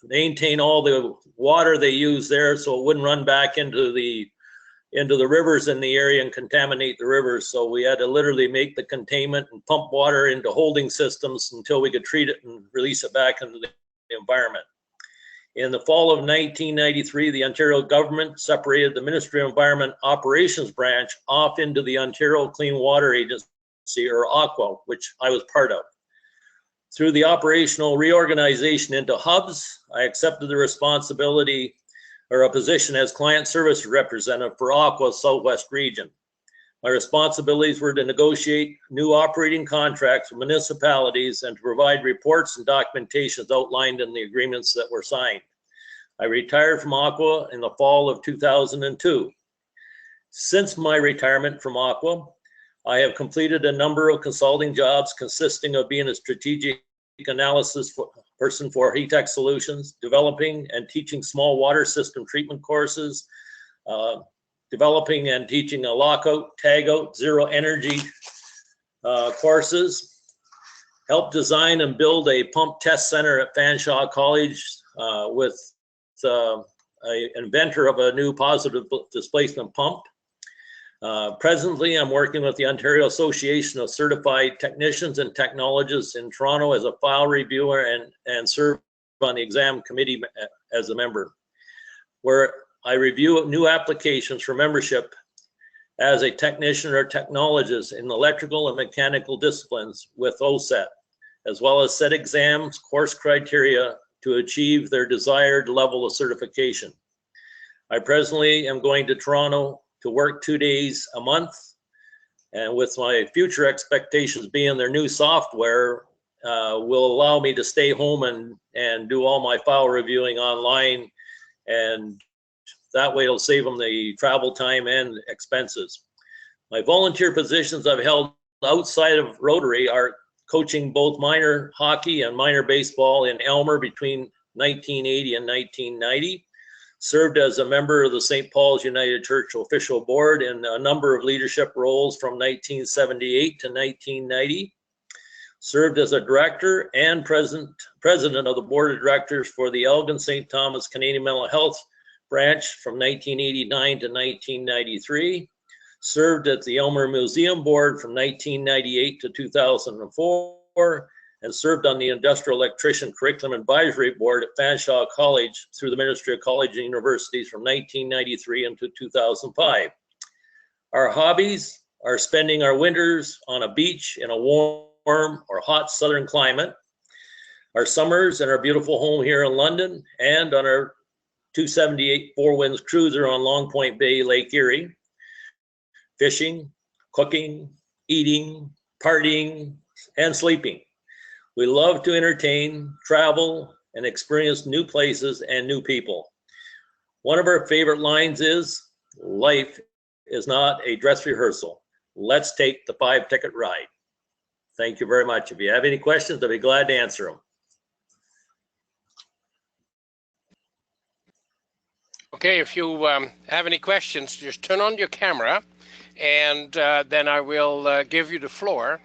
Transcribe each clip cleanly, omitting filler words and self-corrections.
maintain all the water they use there so it wouldn't run back into the rivers in the area and contaminate the rivers. So we had to literally make the containment and pump water into holding systems until we could treat it and release it back into the environment. In the fall of 1993, the Ontario government separated the Ministry of Environment Operations branch off into the Ontario Clean Water Agency, or AQUA, which I was part of. Through the operational reorganization into hubs, I accepted the responsibility or a position as client service representative for AQUA's Southwest region. My responsibilities were to negotiate new operating contracts with municipalities and to provide reports and documentations outlined in the agreements that were signed. I retired from AQUA in the fall of 2002. Since my retirement from AQUA, I have completed a number of consulting jobs consisting of being a strategic analysis person for HETEC Solutions, developing and teaching small water system treatment courses, developing and teaching a lockout, tagout, zero energy courses, helped design and build a pump test center at Fanshawe College with an inventor of a new positive displacement pump. Presently, I'm working with the Ontario Association of Certified Technicians and Technologists in Toronto as a file reviewer and serve on the exam committee as a member, where I review new applications for membership as a technician or technologist in electrical and mechanical disciplines with OSET, as well as set exams, course criteria to achieve their desired level of certification. I presently am going to Toronto to work 2 days a month, and with my future expectations being their new software will allow me to stay home and do all my file reviewing online, and that way it'll save them the travel time and expenses. My volunteer positions I've held outside of Rotary are coaching both minor hockey and minor baseball in Elmer between 1980 and 1990. Served as a member of the St. Paul's United Church official board in a number of leadership roles from 1978 to 1990. Served as a director and president of the board of directors for the Elgin St. Thomas Canadian Mental Health branch from 1989 to 1993. Served at the Elmer Museum Board from 1998 to 2004, and served on the Industrial Electrician Curriculum Advisory Board at Fanshawe College through the Ministry of College and Universities from 1993 into 2005. Our hobbies are spending our winters on a beach in a warm or hot southern climate, our summers in our beautiful home here in London, and on our 278 Four Winds cruiser on Long Point Bay, Lake Erie. Fishing, cooking, eating, partying, and sleeping. We love to entertain, travel, and experience new places and new people. One of our favorite lines is, life is not a dress rehearsal. Let's take the 5-ticket ride. Thank you very much. If you have any questions, I'll be glad to answer them. Okay, if you have any questions, just turn on your camera and then I will give you the floor.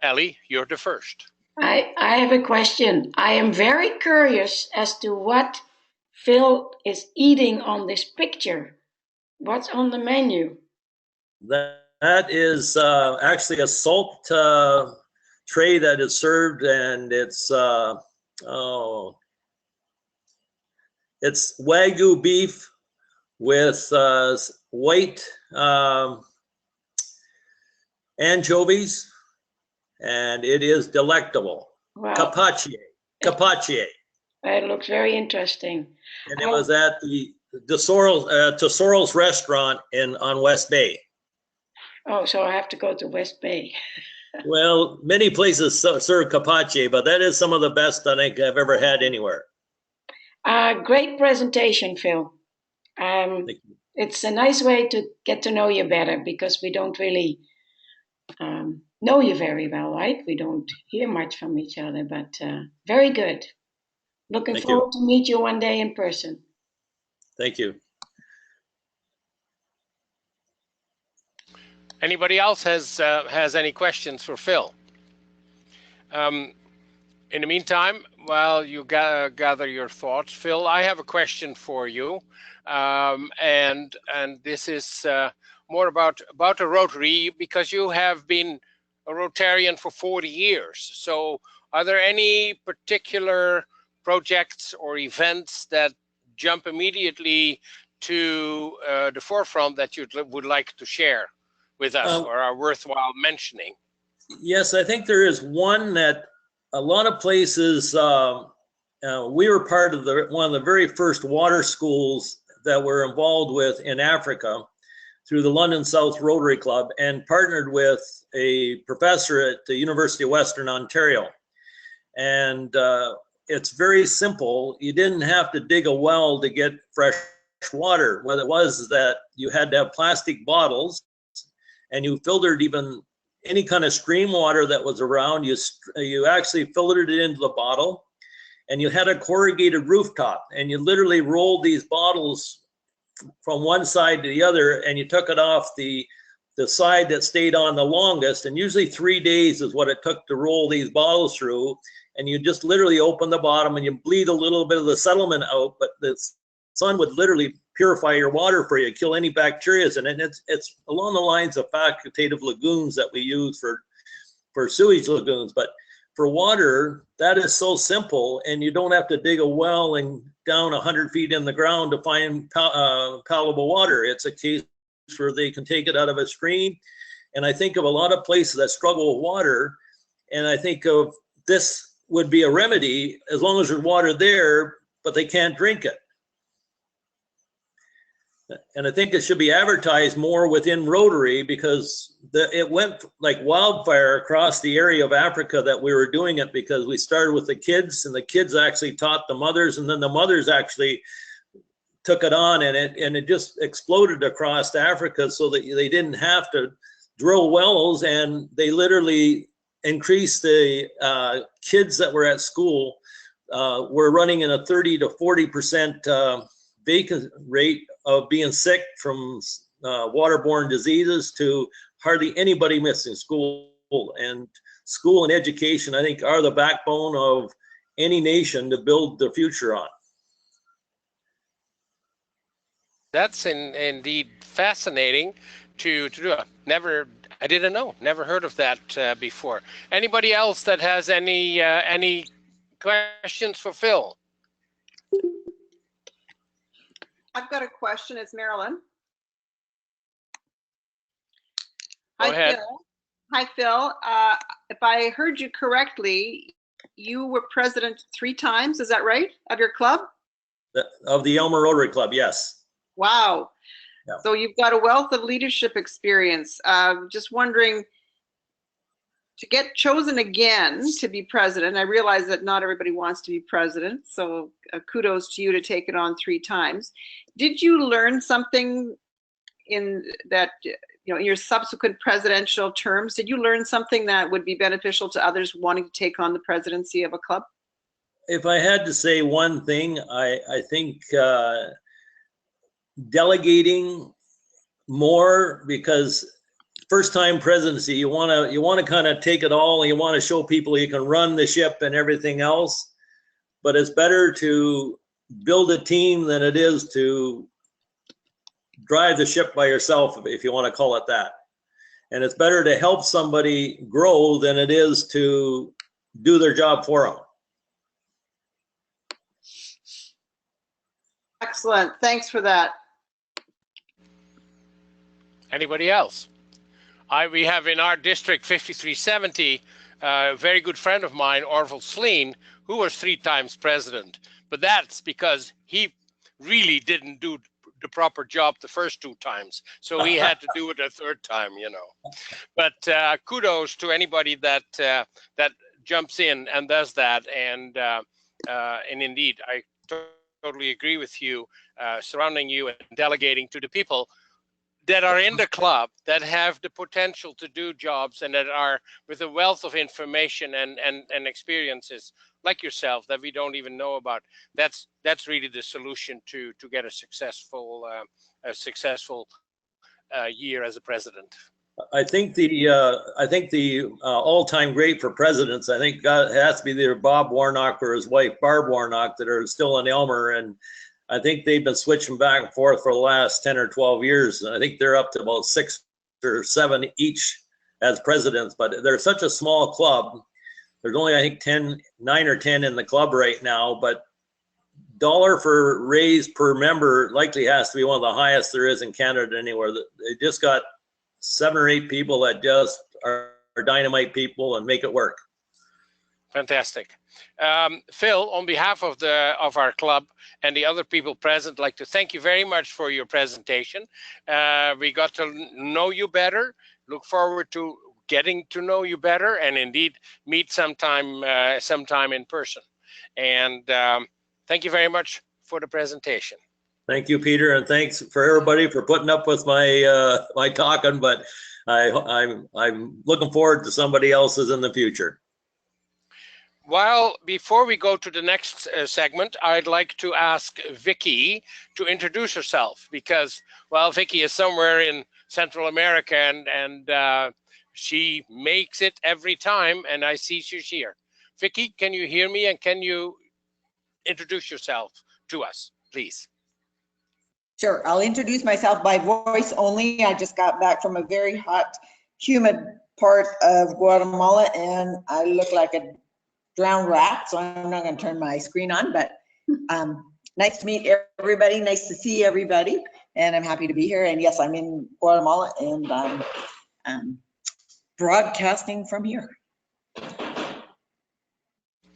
Ellie, you're the first. I have a question. I am very curious as to what Phyll is eating on this picture. What's on the menu? That is actually a salt tray that is served, and it's Wagyu beef with white anchovies, and it is delectable. Wow. Capace. It looks very interesting. And it was at the Tesoro's restaurant on West Bay. Oh, so I have to go to West Bay. Well, many places serve capace, but that is some of the best I think I've ever had anywhere. Great presentation, Phyll. It's a nice way to get to know you better, because we don't really know you very well, right? We don't hear much from each other, but very good. Looking forward to meet you one day in person. Thank you. Anybody else has any questions for Phyll? In the meantime, Well, you gather your thoughts, Phil. I have a question for you, and this is more about a Rotary, because you have been a Rotarian for 40 years. So, are there any particular projects or events that jump immediately to the forefront that you would like to share with us, or are worthwhile mentioning? Yes, I think there is one that a lot of places, we were part of one of the very first water schools that we're involved with in Africa through the London South Rotary Club, and partnered with a professor at the University of Western Ontario. And it's very simple. You didn't have to dig a well to get fresh water. What it was is that you had to have plastic bottles, and you filtered even any kind of stream water that was around. You actually filtered it into the bottle, and you had a corrugated rooftop, and you literally rolled these bottles from one side to the other, and you took it off the side that stayed on the longest, and usually 3 days is what it took to roll these bottles through. And you just literally open the bottom and you bleed a little bit of the settlement out, but the sun would literally purify your water for you, kill any bacteria in it. And it's along the lines of facultative lagoons that we use for sewage lagoons. But for water, that is so simple, and you don't have to dig a well and down 100 feet in the ground to find palatable water. It's a case where they can take it out of a stream. And I think of a lot of places that struggle with water, and I think of this would be a remedy as long as there's water there, but they can't drink it. And I think it should be advertised more within Rotary, because it went like wildfire across the area of Africa that we were doing it, because we started with the kids, and the kids actually taught the mothers, and then the mothers actually took it on, and it just exploded across Africa, so that they didn't have to drill wells, and they literally increased the kids that were at school were running in a 30 to 40% vacant rate of being sick from waterborne diseases, to hardly anybody missing school. And school and education, I think, are the backbone of any nation to build the future on. That's indeed fascinating to do. I didn't know, never heard of that before. Anybody else that has any questions for Phil? I've got a question. It's Marilyn. Go ahead. Phil. Hi, Phil. If I heard you correctly, you were president 3 times. Is that right? Of your club? Of the Elmer Rotary Club, yes. Wow. Yeah. So you've got a wealth of leadership experience. Just wondering, to get chosen again to be president, I realize that not everybody wants to be president, so kudos to you to take it on 3 times. Did you learn something in that, in your subsequent presidential terms? Did you learn something that would be beneficial to others wanting to take on the presidency of a club? If I had to say one thing, I think delegating more, because first time presidency, you want to kind of take it all, and you want to show people you can run the ship and everything else. But it's better to build a team than it is to drive the ship by yourself, if you want to call it that. And it's better to help somebody grow than it is to do their job for them. Excellent. Thanks for that. Anybody else? We have in our district 5370, a very good friend of mine, Orville Sleen, who was 3 times president. But that's because he really didn't do the proper job the first 2 times. So he had to do it a 3rd time, But kudos to anybody that jumps in and does that. And indeed, I totally agree with you, surrounding you and delegating to the people that are in the club, that have the potential to do jobs, and that are with a wealth of information and experiences like yourself that we don't even know about. That's really the solution to get a successful year as a president. I think the all-time great for presidents, I think it has to be either Bob Warnock or his wife Barb Warnock that are still in Elmer, and I think they've been switching back and forth for the last 10 or 12 years. And I think they're up to about 6 or 7 each as presidents, but they're such a small club. There's only, I think, 9 or 10 in the club right now, but dollar for raise per member likely has to be one of the highest there is in Canada anywhere. They just got 7 or 8 people that just are dynamite people and make it work. Fantastic. Phil, on behalf of our club and the other people present, I'd like to thank you very much for your presentation. We got to know you better. Look forward to getting to know you better, and indeed meet sometime in person. And thank you very much for the presentation. Thank you, Peter, and thanks for everybody for putting up with my my talking. But I'm looking forward to somebody else's in the future. Well, before we go to the next segment, I'd like to ask Vicky to introduce herself, because, well, Vicky is somewhere in Central America, and she makes it every time, and I see she's here. Vicky, can you hear me, and can you introduce yourself to us, please? Sure, I'll introduce myself by voice only. I just got back from a very hot, humid part of Guatemala, and I look like a drowned rat, so I'm not going to turn my screen on, but nice to meet everybody, nice to see everybody, and I'm happy to be here. And yes, I'm in Guatemala, and I'm broadcasting from here.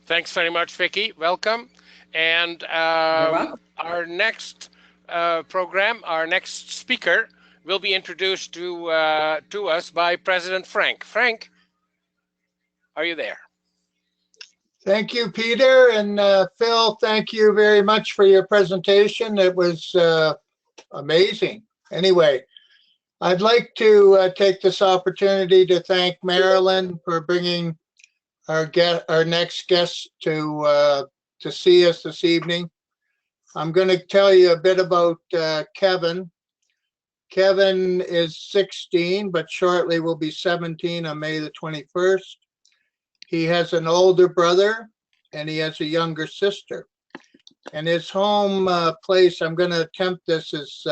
Thanks very much, Vicky. Welcome. And our next program, our next speaker will be introduced to us by President Frank. Frank, are you there? Thank you, Peter, and Phil, thank you very much for your presentation. It was amazing. Anyway, I'd like to take this opportunity to thank Marilyn for bringing our next guest to see us this evening. I'm going to tell you a bit about Kevin. Kevin is 16, but shortly will be 17 on May the 21st. He has an older brother and he has a younger sister. And his home place, I'm going to attempt this, is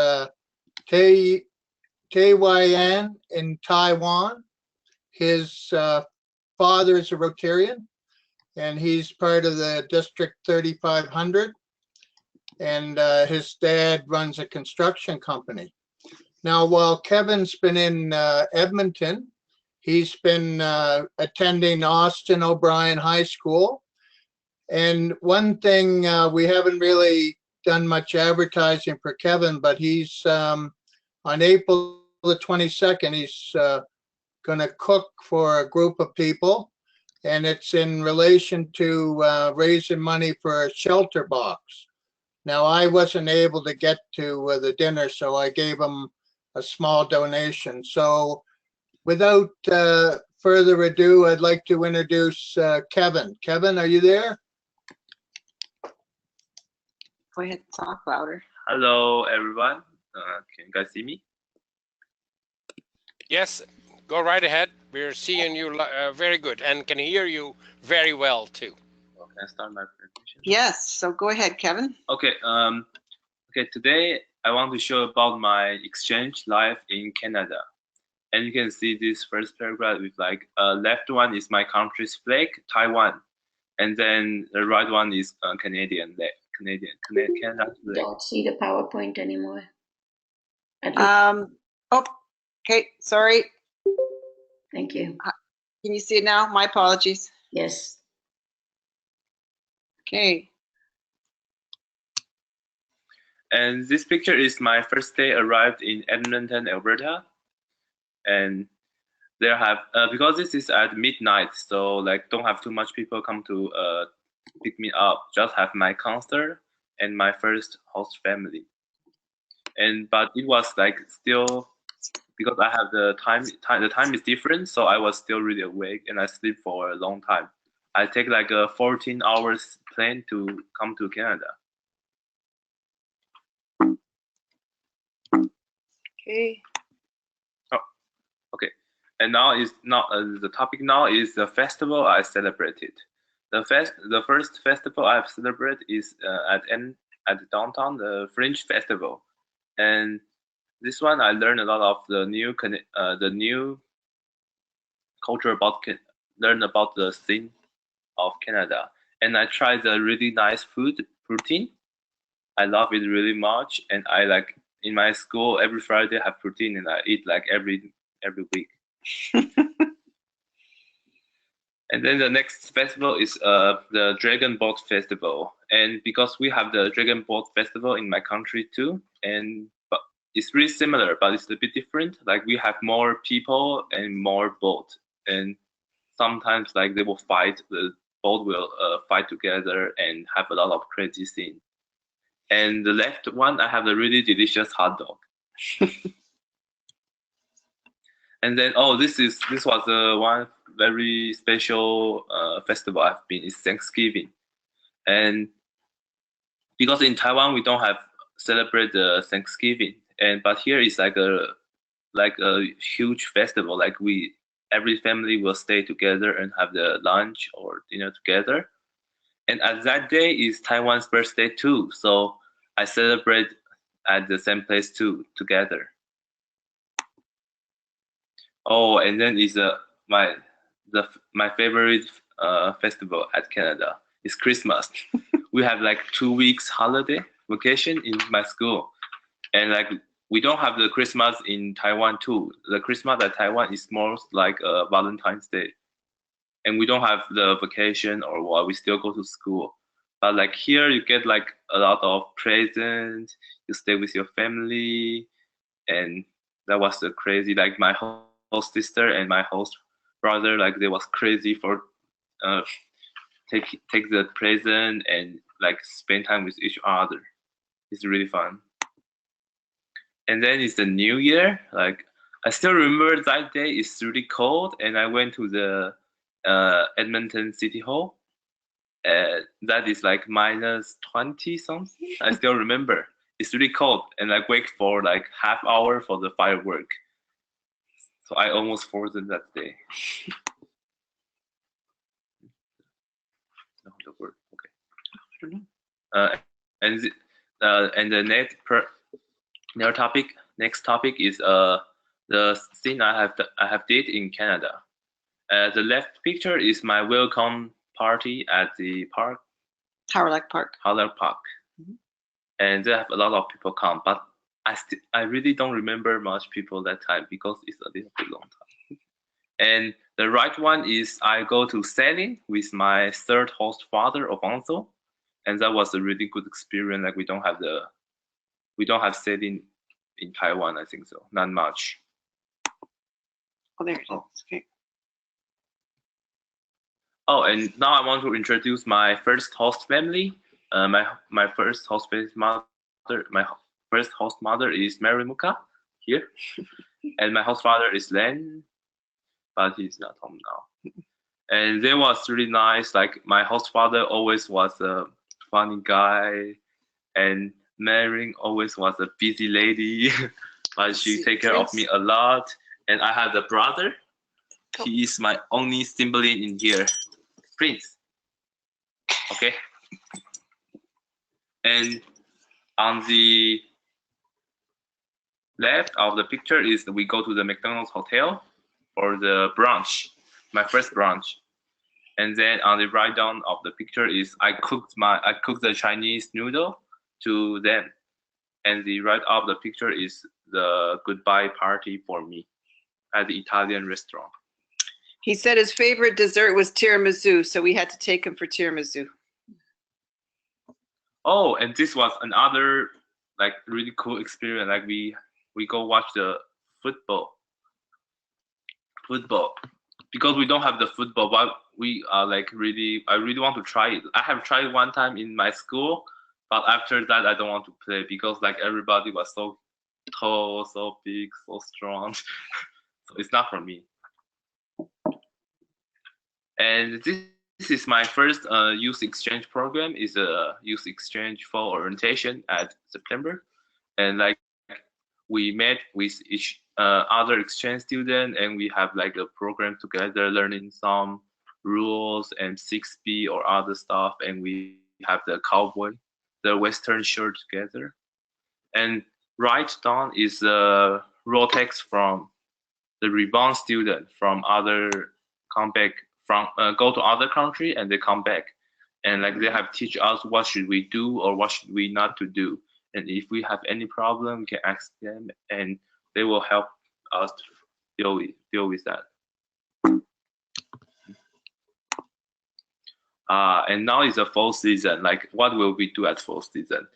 Taiwan in Taiwan. His father is a Rotarian and he's part of the District 3500. And his dad runs a construction company. Now, while Kevin's been in Edmonton, he's been attending Austin O'Brien High School. And one thing, we haven't really done much advertising for Kevin, but he's on April the 22nd, he's going to cook for a group of people. And it's in relation to raising money for a shelter box. Now, I wasn't able to get to the dinner, so I gave him a small donation. So without further ado, I'd like to introduce Kevin. Kevin, are you there? Go ahead, talk louder. Hello, everyone. Can you guys see me? Yes, go right ahead. We're seeing you very good and can hear you very well too. Can I start my presentation? Yes, so go ahead, Kevin. Okay. Okay. Today I want to show about my exchange life in Canada, and you can see this first paragraph with like left one is my country's flag, Taiwan, and then the right one is Canada flag. Don't see the PowerPoint anymore. Oh, okay, sorry. Thank you. Can you see it now? My apologies. Yes. Okay. And this picture is my first day arrived in Edmonton, Alberta, and there have because this is at midnight, so like don't have too much people come to pick me up. Just have my counselor and my first host family. And but it was like still because I have the time is different, so I was still really awake and I sleep for a long time. I take like a 14 hours plane to come to Canada. Okay. Oh, Okay, and now is not the topic. Now is the festival I celebrated. The first festival I've celebrated is at downtown, the Fringe Festival, and this one I learned a lot of the new culture learn about the scene of Canada, and I tried the really nice food poutine. I love it really much, and I like in my school every Friday I have poutine, and I eat like every week. And then the next festival is the Dragon Boat Festival, and because we have the Dragon Boat Festival in my country too, but it's really similar, but it's a bit different. Like we have more people and more boat, and sometimes like they will fight. The boat will fight together and have a lot of crazy scene. And the left one, I have a really delicious hot dog. And then this was one very special festival I've been is Thanksgiving, and because in Taiwan we don't have celebrate the Thanksgiving, but here is like a huge festival. Like every family will stay together and have the lunch or dinner together. And at that day is Taiwan's birthday too, so I celebrate at the same place too together. Oh, and then is my favorite festival at Canada is Christmas. We have like 2 weeks holiday vacation in my school, and like we don't have the Christmas in Taiwan too. The Christmas at Taiwan is more like Valentine's Day, and we don't have the vacation or what. We still go to school, but like here you get like a lot of presents. You stay with your family, and that was the crazy. Like my host sister and my host brother, like they was crazy for take the present and like spend time with each other. It's really fun. And then it's the New Year. Like I still remember that day. It's really cold, and I went to the Edmonton City Hall. That is like -20 something. I still remember. It's really cold, and I wait for like half hour for the firework. So I almost frozen that day. No, the word. Okay. I don't know. And the next topic is the scene I have did in Canada. The left picture is my welcome party at the park. Howrah Park. Mm-hmm. And they have a lot of people come, but I really don't remember much people that time because it's a little bit long time. And the right one is I go to sailing with my third host father, Alfonso, and that was a really good experience. Like we don't have sailing in Taiwan, I think so, not much. Oh, there it is. Okay. Oh, and now I want to introduce my first host family. My first host mother is Mary Muka here, and my host father is Len, but he's not home now. And they was really nice. Like my host father always was a funny guy, and Mary always was a busy lady, but she take care of me a lot. And I have a brother. He is my only sibling in here, Prince. Okay. And on the left of the picture is we go to the McDonald's hotel for the brunch, my first brunch. And then on the right down of the picture is I cooked the Chinese noodle to them. And the right up the picture is the goodbye party for me at the Italian restaurant. He said his favorite dessert was tiramisu, so we had to take him for tiramisu. Oh, and this was another like really cool experience. Like we go watch the football because we don't have the football, but we are like I really want to try it. I have tried one time in my school, but after that I don't want to play because like everybody was so tall, so big, so strong. So it's not for me. And this is my first youth exchange program. Is a youth exchange fall orientation at September, and like we met with other exchange student, and we have like a program together, learning some rules and 6B or other stuff, and we have the cowboy, the Western shirt together. And right down is the raw text from the rebound student from other come back from go to other country, and they come back, and like they have teach us what should we do or what should we not to do, and if we have any problem we can ask them and they will help us deal with that. And now is the fall season. Like, what will we do at fall season?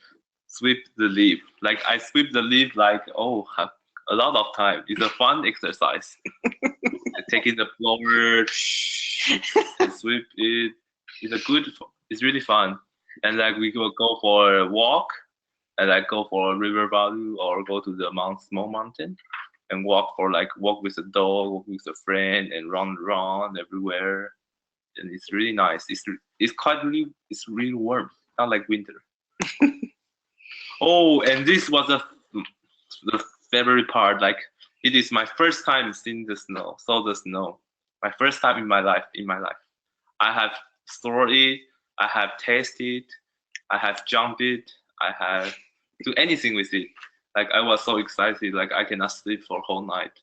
Sweep the leaf. Like, I sweep the leaf like, oh, a lot of time. It's a fun exercise. Taking the blower, and sweep it. It's really fun. And like we will go for a walk, and like go for a river valley or go to the small mountain, and walk with a dog, walk with a friend, and run around everywhere. And it's really nice. It's really warm, not like winter. Oh, and this was the favorite part. Like, it is my first time seeing the snow. Saw the snow. My first time in my life. I have stored it. I have tasted it. I have jumped it. I have do anything with it. Like, I was so excited. Like, I cannot sleep for a whole night.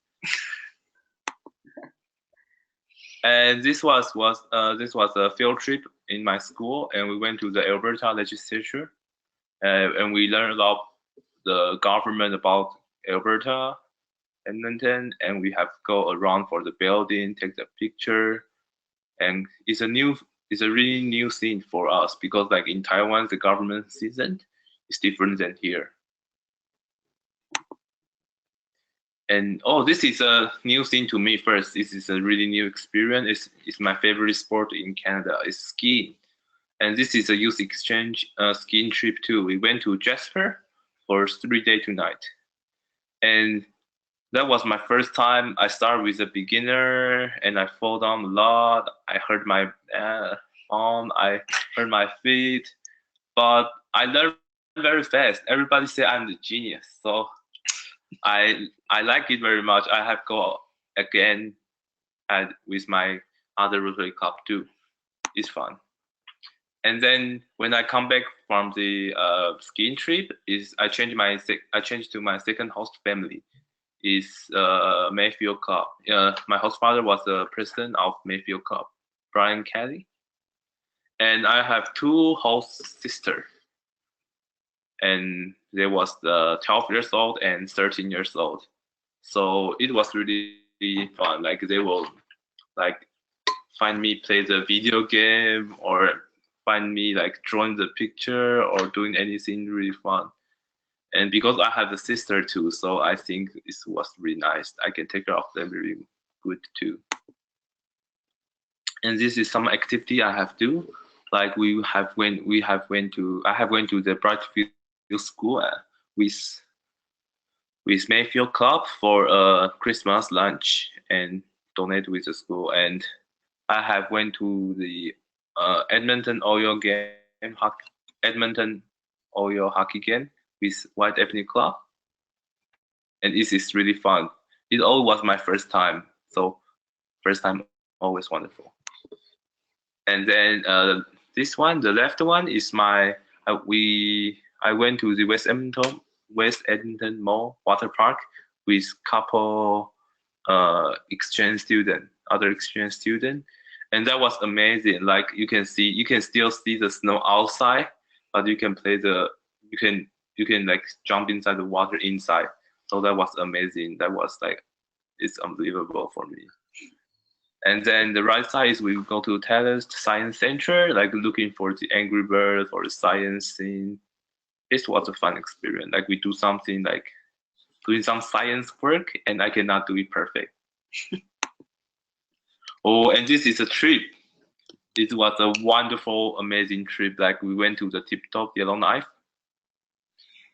And this was a field trip in my school, and we went to the Alberta legislature, and we learned about the government about Alberta, Edmonton, and we have go around for the building, take the picture, and it's a really new thing for us because like in Taiwan the government season is different than here. And oh, this is a new thing to me first. This is a really new experience. It's my favorite sport in Canada. It's skiing. And this is a youth exchange skiing trip too. We went to Jasper for 3 days 2 nights. And that was my first time. I started with a beginner and I fall down a lot. I hurt my arm, I hurt my feet, but I learned very fast. Everybody say I'm the genius. So I like it very much. I have go again with my other Rotary Club too. It's fun. And then when I come back from the skiing trip, I changed to my second host family. Is Mayfield Club. My host father was the president of Mayfield Club, Brian Kelly. And I have 2 host sisters. And they was 12 years old and 13 years old. So it was really fun. Like they will like find me play the video game or find me like drawing the picture or doing anything really fun. And because I have a sister too, so I think it was really nice. I can take care of them really good too. And this is some activity I have do. Like I have went to the Brightfield School with Mayfield Club for a Christmas lunch and donate with the school. And I have went to the Edmonton Oil hockey game with White Ethnic Club, and this is really fun. It all was my first time, so first time always wonderful. And then this one, the left one, is my I went to the West Edmonton Mall water park with couple other exchange student, and that was amazing. Like you can still see the snow outside, but you can like jump inside the water inside. So that was amazing. That was like, it's unbelievable for me. And then the right side is we go to Taylor's Science Center, like looking for the Angry Birds or the science scene. This was a fun experience. Like we do something like doing some science work, and I cannot do it perfect. Oh, and this is a trip. It was a wonderful, amazing trip. Like we went to the Tip Top Yellowknife.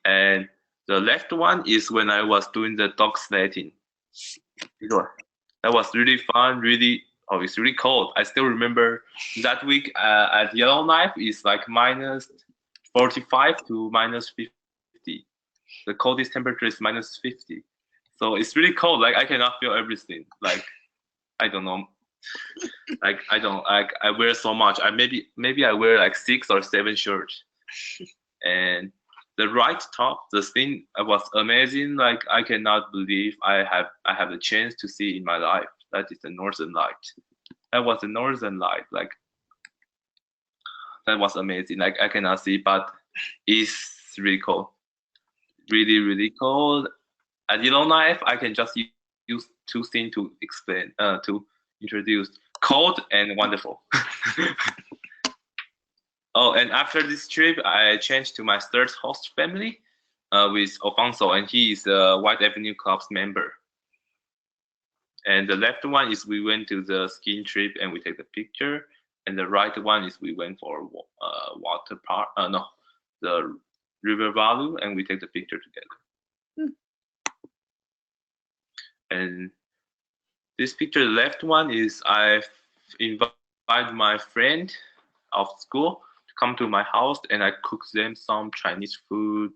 And the left one is when I was doing the dog sledding. That was really fun, it's really cold. I still remember that week at Yellowknife is like minus 45 to minus 50. The coldest temperature is minus 50. So it's really cold. Like I cannot feel everything. Like I don't know. Like I wear so much. Maybe I wear like 6 or 7 shirts. And the right top, the thing was amazing. Like I cannot believe I have the chance to see in my life. That is the Northern Light. That was the Northern Light. Like that was amazing. Like I cannot see, but it's really cold. Really, really cold. At Yellowknife, I can just use 2 things to explain, to introduce: cold and wonderful. Oh, and after this trip, I changed to my third host family with Alfonso, and he is a White Avenue Club's member. And the left one is we went to the skiing trip and we take the picture. And the right one is we went for water park, the river value, and we take the picture together. And this picture, the left one, is I've invited my friend of school to come to my house, and I cook them some Chinese food,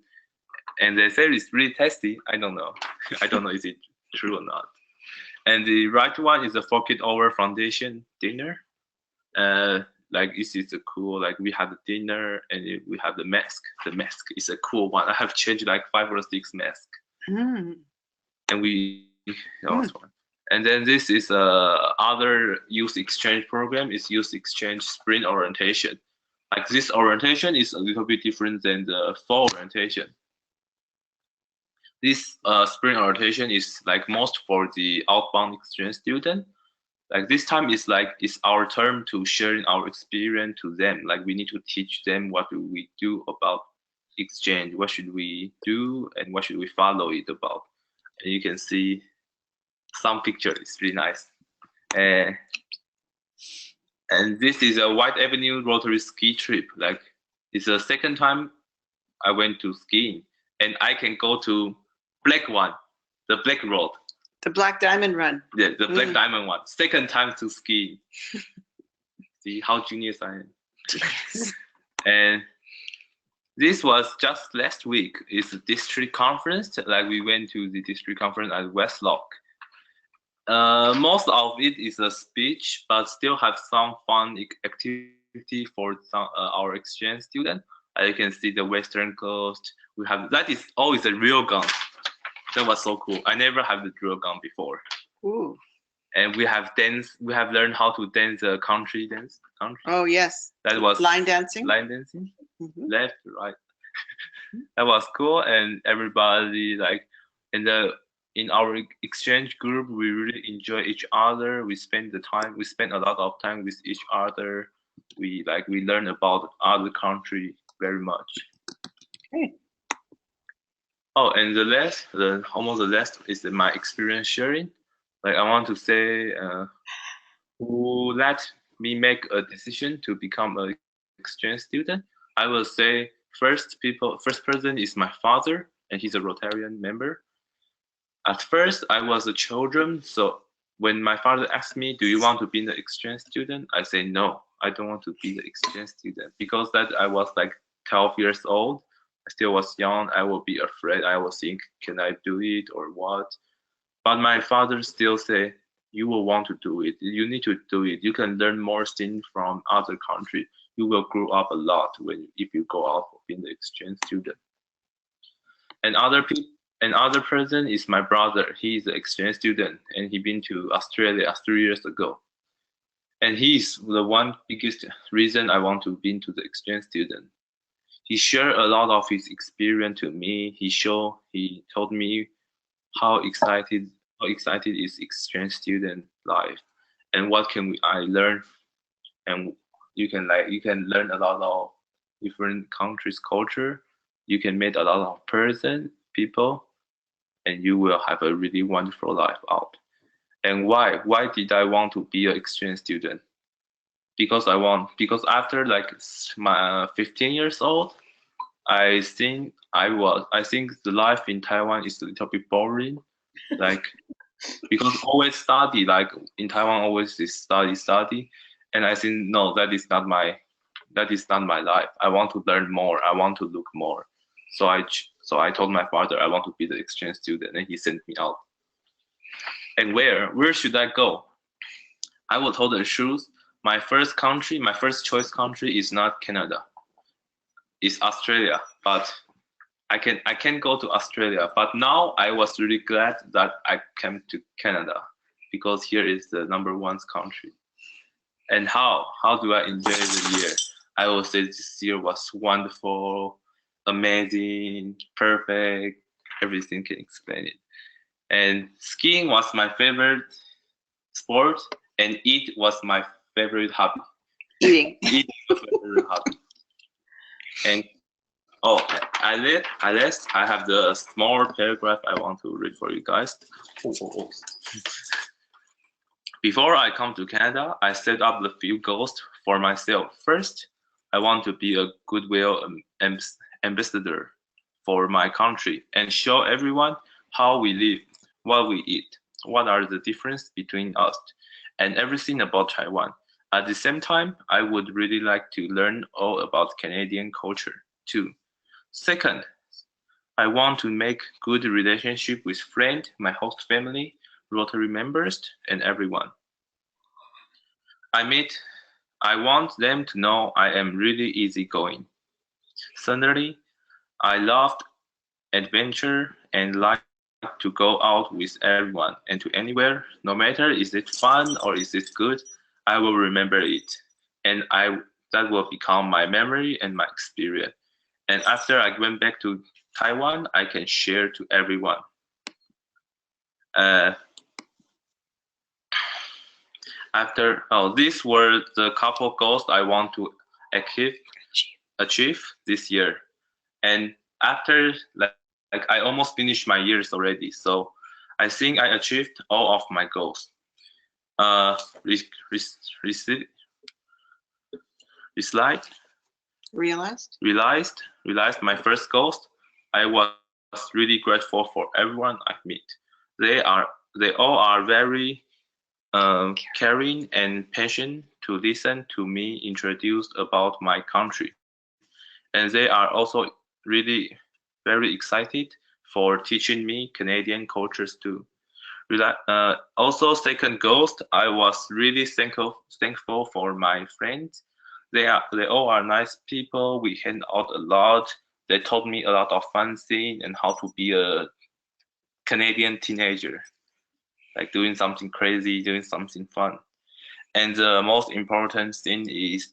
and they say it's really tasty. I don't know. I don't know is it true or not. And the right one is a Fork It Over Foundation dinner. Like this is a cool, like we have the dinner and we have the mask. The mask is a cool one. I have changed like 5 or 6 masks. And that was fun. And then this is other youth exchange program. Is youth exchange spring orientation. Like this orientation is a little bit different than the fall orientation. This spring orientation is like most for the outbound exchange student. Like this time is like it's our turn to sharing our experience to them. Like we need to teach them what do we do about exchange, what should we do, and what should we follow it about. And you can see some pictures. It's really nice. And this is a White Avenue Rotary ski trip. Like it's the second time I went to skiing, and I can go to black one, the black road. The Black Diamond Run. Yeah, the Black Diamond one. Second time to ski. See how genius I am. And this was just last week. It's a district conference. Like we went to the district conference at Westlock. Most of it is a speech, but still have some fun activity for some, our exchange students. You can see the Western Coast. We have that is always a real gun. That was so cool. I never had the drill gun before. Ooh. And we have learned how to dance the country dance. Oh yes. That was line dancing. Line dancing. Left, right. That was cool. And everybody like in our exchange group, we really enjoy each other. We spend a lot of time with each other. We learn about other country very much. Okay. Oh, and almost the last is my experience sharing. Like I want to say, who let me make a decision to become an exchange student. I will say first person is my father, and he's a Rotarian member. At first, I was a children, so when my father asked me, "Do you want to be an exchange student?" I say no, I don't want to be the exchange student because that I was like 12 years old. I still was young. I will be afraid. I will think, can I do it or what? But my father still say, you will want to do it. You need to do it. You can learn more things from other countries. You will grow up a lot if you go out being the exchange student. And another person is my brother. He is an exchange student, and he been to Australia 3 years ago. And he's the one biggest reason I want to be to the exchange student. He shared a lot of his experience to me. He told me how excited is exchange student life, and what I learn. And you can learn a lot of different countries' culture. You can meet a lot of people, and you will have a really wonderful life out. And why did I want to be an exchange student? Because after like my 15 years old, I think the life in Taiwan is a little bit boring, like because always study, like in Taiwan always is study, and I think no, that is not my life. I want to learn more. I want to look more. So I told my father I want to be the exchange student, and he sent me out. And where should I go? I will tell the truth. My first country, my first choice country is not Canada. It's Australia, but I can go to Australia. But now I was really glad that I came to Canada because here is the #1 country. And how do I enjoy the year? I will say this year was wonderful, amazing, perfect. Everything can explain it. And skiing was my favorite sport, and eat was my favorite hobby. Eating. Eating was my favorite hobby. And I have the small paragraph I want to read for you guys. Before I come to Canada, I set up the few goals for myself. First, I want to be a goodwill ambassador for my country and show everyone how we live, what we eat, what are the differences between us, and everything about Taiwan. At the same time, I would really like to learn all about Canadian culture too. Second, I want to make good relationship with friends, my host family, Rotary members, and everyone I meet. I want them to know I am really easygoing. Thirdly, I loved adventure and like to go out with everyone and to anywhere, no matter is it fun or is it good, I will remember it, and that will become my memory and my experience. And after I went back to Taiwan, I can share to everyone. These were the couple goals I want to achieve this year. And after like I almost finished my years already, so I think I achieved all of my goals. Realized my first goals. I was really grateful for everyone I meet. They all are very caring and patient to listen to me introduce about my country. And they are also really very excited for teaching me Canadian cultures too. Also, second ghost, I was really thankful for my friends. They all are nice people. We hang out a lot. They taught me a lot of fun things and how to be a Canadian teenager, like doing something crazy, doing something fun. And the most important thing is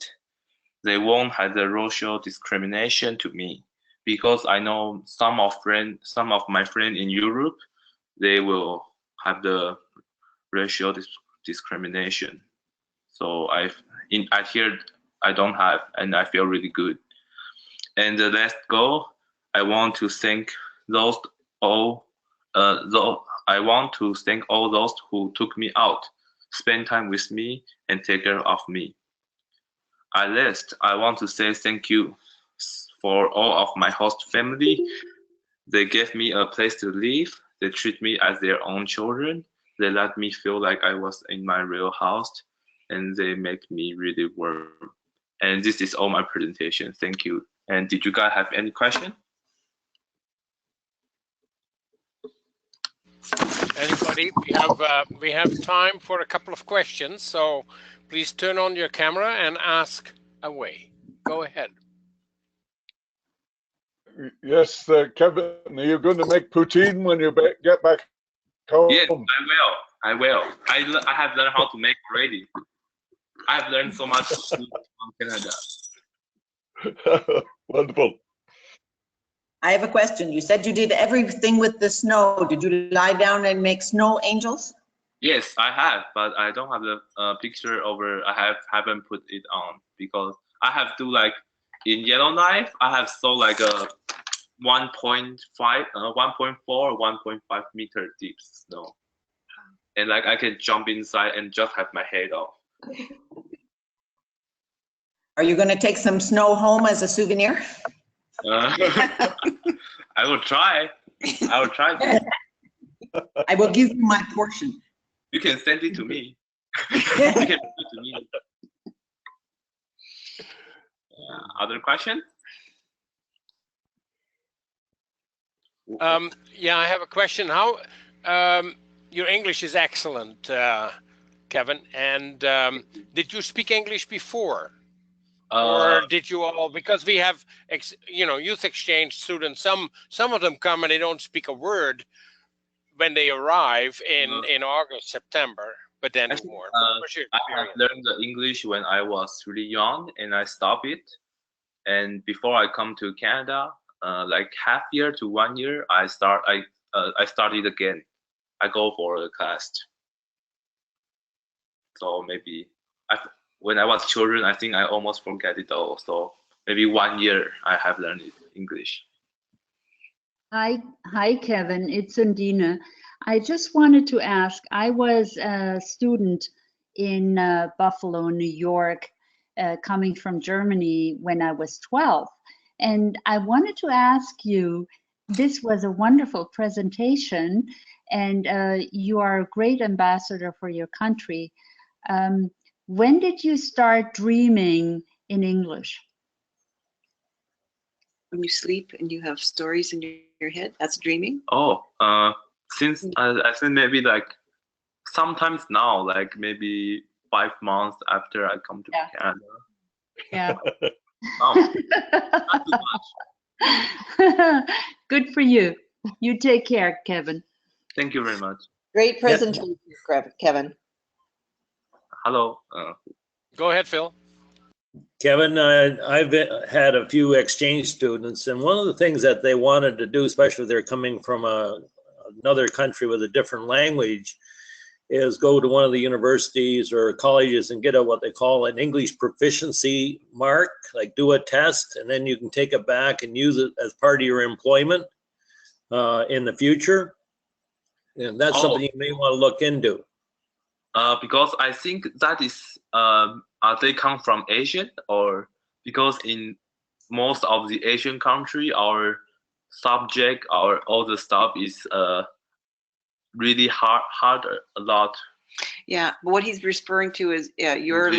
they won't have the racial discrimination to me, because I know some of my friends in Europe, they will have the racial discrimination. So here I don't have, and I feel really good. And the last goal, I want to thank all those who took me out, spend time with me, and take care of me. At last, I want to say thank you for all of my host family. They gave me a place to live. They treat me as their own children. They let me feel like I was in my real house, and they make me really warm. And this is all my presentation. Thank you. And did you guys have any question? Anybody? We have time for a couple of questions, so please turn on your camera and ask away. Go ahead. Yes, Kevin, are you going to make poutine when you get back home? Yes, I will. I have learned how to make already. I have learned so much from Canada. Wonderful. I have a question. You said you did everything with the snow. Did you lie down and make snow angels? Yes, I have, but I don't have the picture over. I haven't put it on because I have to, like, in Yellowknife, I have so like a 1.4, 1.5 meter deep snow, and like I can jump inside and just have my head off. Are you going to take some snow home as a souvenir? I will try. I will try. I will give you my portion. You can send it to me. You can send it to me. Other question? Yeah, I have a question. How Your English is excellent, Kevin. And did you speak English before? Or did you all, because we have, youth exchange students, some of them come and they don't speak a word when they arrive in August, September, but then Actually, more. I have learned the English when I was really young, and I stopped it. And before I come to Canada, like half year to 1 year, I started again. I go for a class. So maybe when I was children, I think I almost forget it all. So maybe 1 year I have learned English. Hi, Kevin. It's Undina. I just wanted to ask, I was a student in Buffalo, New York, coming from Germany when I was 12. And I wanted to ask you, this was a wonderful presentation, and you are a great ambassador for your country. When did you start dreaming in English? When you sleep and you have stories in your head, that's dreaming? Oh, since I think maybe like sometimes now, like maybe 5 months after I come to Canada. Yeah. Oh, not too much. Good for you. You take care, Kevin. Thank you very much. Great presentation, Kevin. Hello. Go ahead, Phil. Kevin, I've had a few exchange students, and one of the things that they wanted to do, especially if they're coming from another country with a different language, is go to one of the universities or colleges and get what they call an English proficiency mark, like do a test, and then you can take it back and use it as part of your employment in the future. And that's something you may want to look into. Because I think that is, they come from Asian, or because in most of the Asian country, our subject, all the stuff is really hard a lot. Yeah, but what he's referring to is your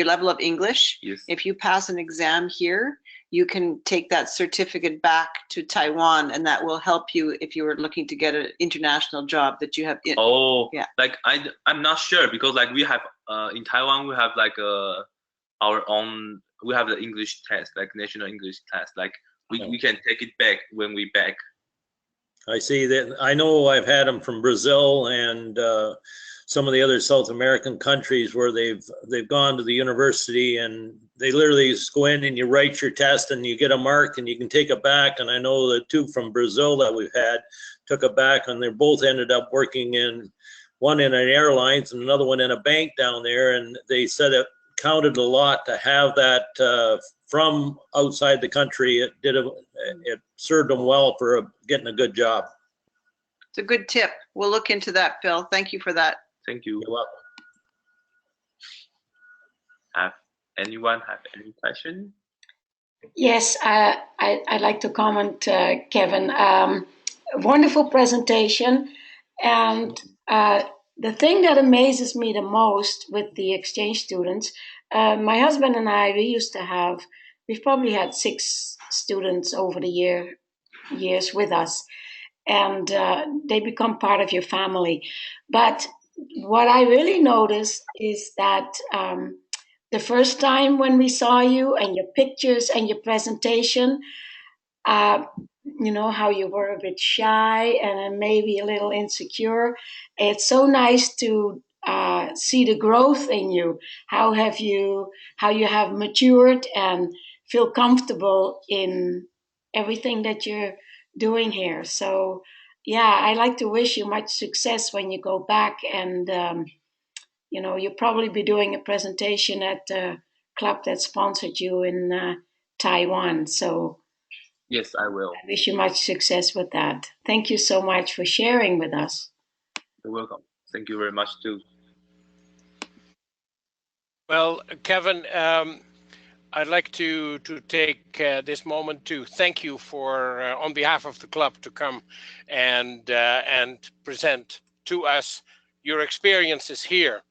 level of English. Yes. If you pass an exam here, you can take that certificate back to Taiwan, and that will help you if you were looking to get an international job that you have. Yeah. Like I'm not sure, because like we have in Taiwan we have like our own, we have the English test, like national English test. Like we can take it back when we back. I see that. I know I've had them from Brazil and some of the other South American countries where they've gone to the university and they literally just go in and you write your test and you get a mark and you can take it back. And I know the two from Brazil that we've had took it back, and they both ended up working one in an airlines and another one in a bank down there. And they said it counted a lot to have that from outside the country. It served them well for getting a good job. It's a good tip. We'll look into that, Phil. Thank you for that. Thank you. You're welcome. Anyone have any question? Yes, I'd like to comment, Kevin. Wonderful presentation. And the thing that amazes me the most with the exchange students, my husband and I, we've probably had 6 students over the years with us, and they become part of your family. But what I really noticed is that the first time when we saw you and your pictures and your presentation, you know, how you were a bit shy and maybe a little insecure. It's so nice to see the growth in you. How you have matured and feel comfortable in everything that you're doing here. So, yeah, I like to wish you much success when you go back, and you know, you'll probably be doing a presentation at the club that sponsored you in Taiwan. So yes, I will. I wish you much success with that. Thank you so much for sharing with us. You're welcome. Thank you very much too. Well, Kevin, I'd like to take this moment to thank you for, on behalf of the club, to come and present to us your experiences here.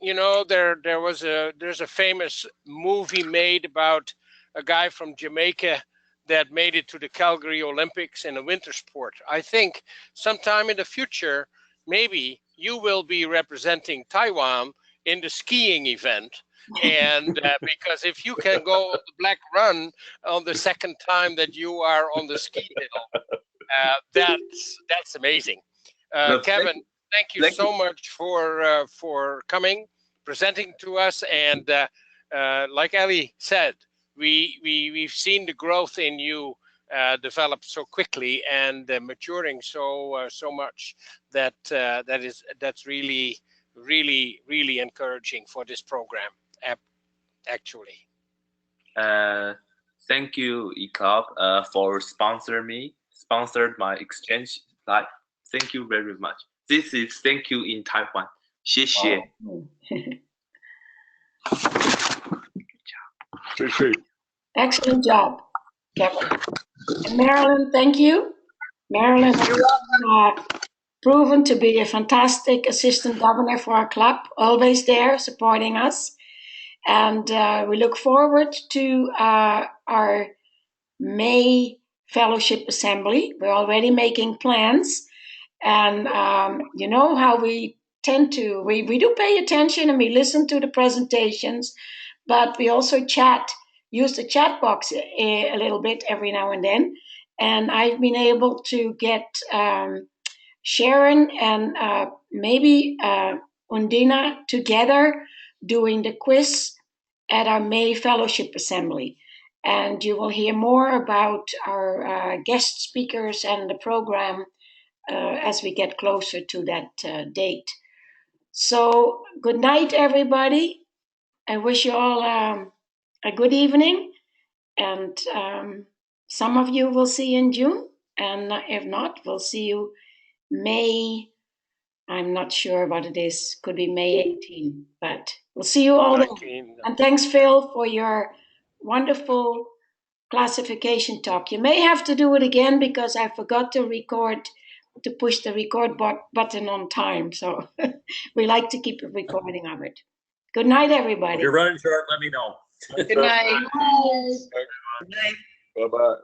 You know, there's a famous movie made about a guy from Jamaica that made it to the Calgary Olympics in a winter sport. I think sometime in the future, maybe you will be representing Taiwan in the skiing event. And because if you can go on the Black Run on the second time that you are on the ski hill, that's amazing. Kevin, thank you so much for coming, presenting to us, and like Ali said, we've seen the growth in you develop so quickly and maturing so much that that's really encouraging for this program. Actually, thank you, ECOP, for sponsored my exchange flight. Thank you very much. This is thank you in Taiwan. 谢谢. Excellent job, Kevin. And Marilyn, thank you. Marilyn has proven to be a fantastic assistant governor for our club, always there supporting us. And we look forward to our May Fellowship Assembly. We're already making plans. And you know how we tend to, we do pay attention and we listen to the presentations, but we also use the chat box a little bit every now and then. And I've been able to get Sharon and maybe Undina together doing the quiz at our May Fellowship Assembly. And you will hear more about our guest speakers and the program as we get closer to that date. So good night, everybody. I wish you all a good evening. And some of you will see in June. And if not, we'll see you May. I'm not sure what it is. Could be May 18, but we'll see you all then. And thanks, Phil, for your wonderful classification talk. You may have to do it again because I forgot to push the record button on time. So we like to keep a recording of it. Good night, everybody. If you're running short, let me know. Good night. Good night. Bye-bye.